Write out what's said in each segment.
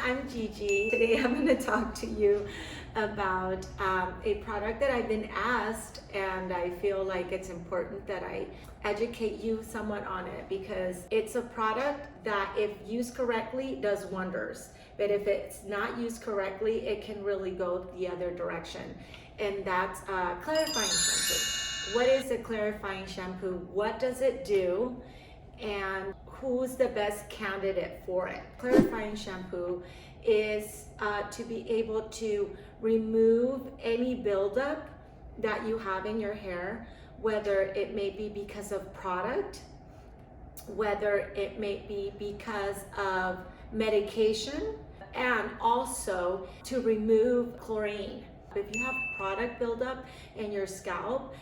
I'm Gigi. Today I'm going to talk to you about a product that I've been asked, and I feel like it's important that I educate you somewhat on it because it's a product that, if used correctly, does wonders. But if it's not used correctly, it can really go the other direction. And that's clarifying shampoo. What is a clarifying shampoo? What does it do? And who's the best candidate for it? Clarifying shampoo is to be able to remove any buildup that you have in your hair, whether it may be because of product, whether it may be because of medication, and also to remove chlorine. If you have product buildup in your scalp,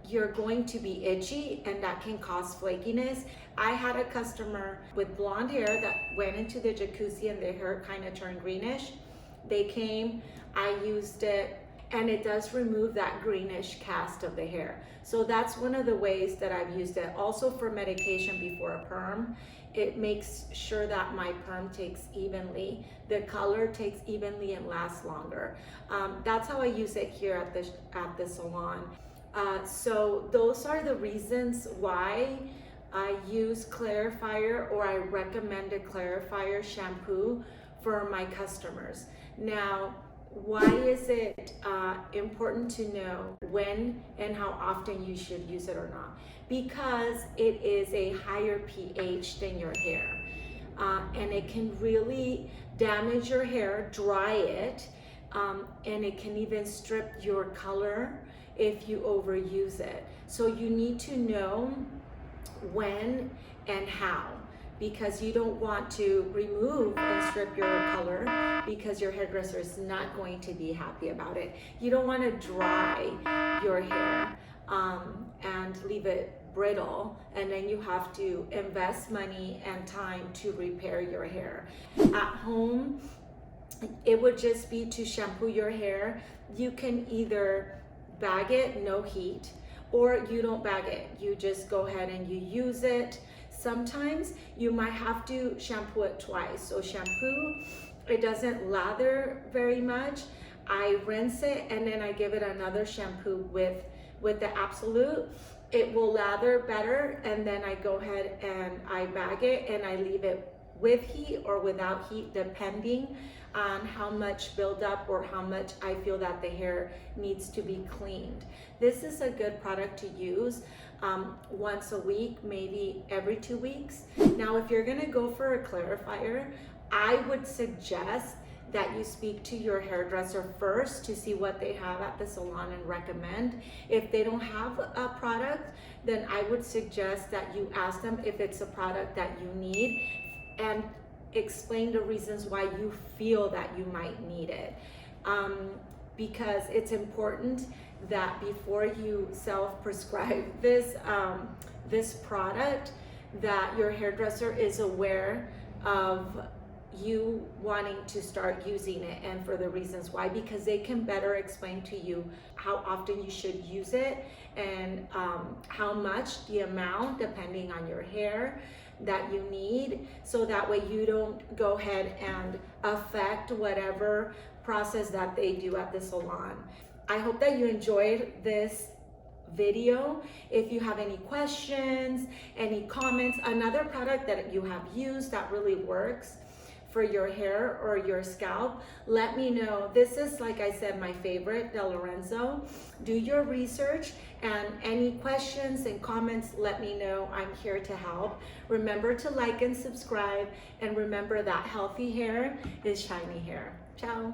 you're going to be itchy, and that can cause flakiness. I had a customer with blonde hair that went into the jacuzzi and their hair kind of turned greenish. They came, I used it, and it does remove that greenish cast of the hair. So that's one of the ways that I've used it. Also for medication before a perm, it makes sure that my perm takes evenly, the color takes evenly and lasts longer. That's how I use it here at the salon. So those are the reasons why I use clarifier, or I recommend a clarifier shampoo for my customers. Now, why is it important to know when and how often you should use it or not? Because it is a higher pH than your hair, and it can really damage your hair, dry it, and it can even strip your color if you overuse it. So you need to know when and how, because you don't want to remove and strip your color because your hairdresser is not going to be happy about it. You don't want to dry your hair and leave it brittle, and then you have to invest money and time to repair your hair. At home, it would just be to shampoo your hair. You can either bag it, no heat, or you don't bag it. You just go ahead and you use it. Sometimes you might have to shampoo it twice. So shampoo, it doesn't lather very much. I rinse it and then I give it another shampoo with the Absolute. It will lather better, and then I go ahead and I bag it and I leave it with heat or without heat, depending on how much buildup or how much I feel that the hair needs to be cleaned. This is a good product to use once a week, maybe every 2 weeks. Now, if you're gonna go for a clarifier, I would suggest that you speak to your hairdresser first to see what they have at the salon and recommend. If they don't have a product, then I would suggest that you ask them if it's a product that you need and explain the reasons why you feel that you might need it. Because it's important that before you self-prescribe this product, that your hairdresser is aware of you wanting to start using it and for the reasons why, because they can better explain to you how often you should use it and how much, the amount, depending on your hair, that you need, so that way you don't go ahead and affect whatever process that they do at the salon. I hope that you enjoyed this video. If you have any questions, any comments, another product that you have used that really works for your hair or your scalp, let me know. This is, like I said, my favorite, the Lorenzo. Do your research, and any questions and comments, let me know. I'm here to help. Remember to like and subscribe, and remember that healthy hair is shiny hair. Ciao.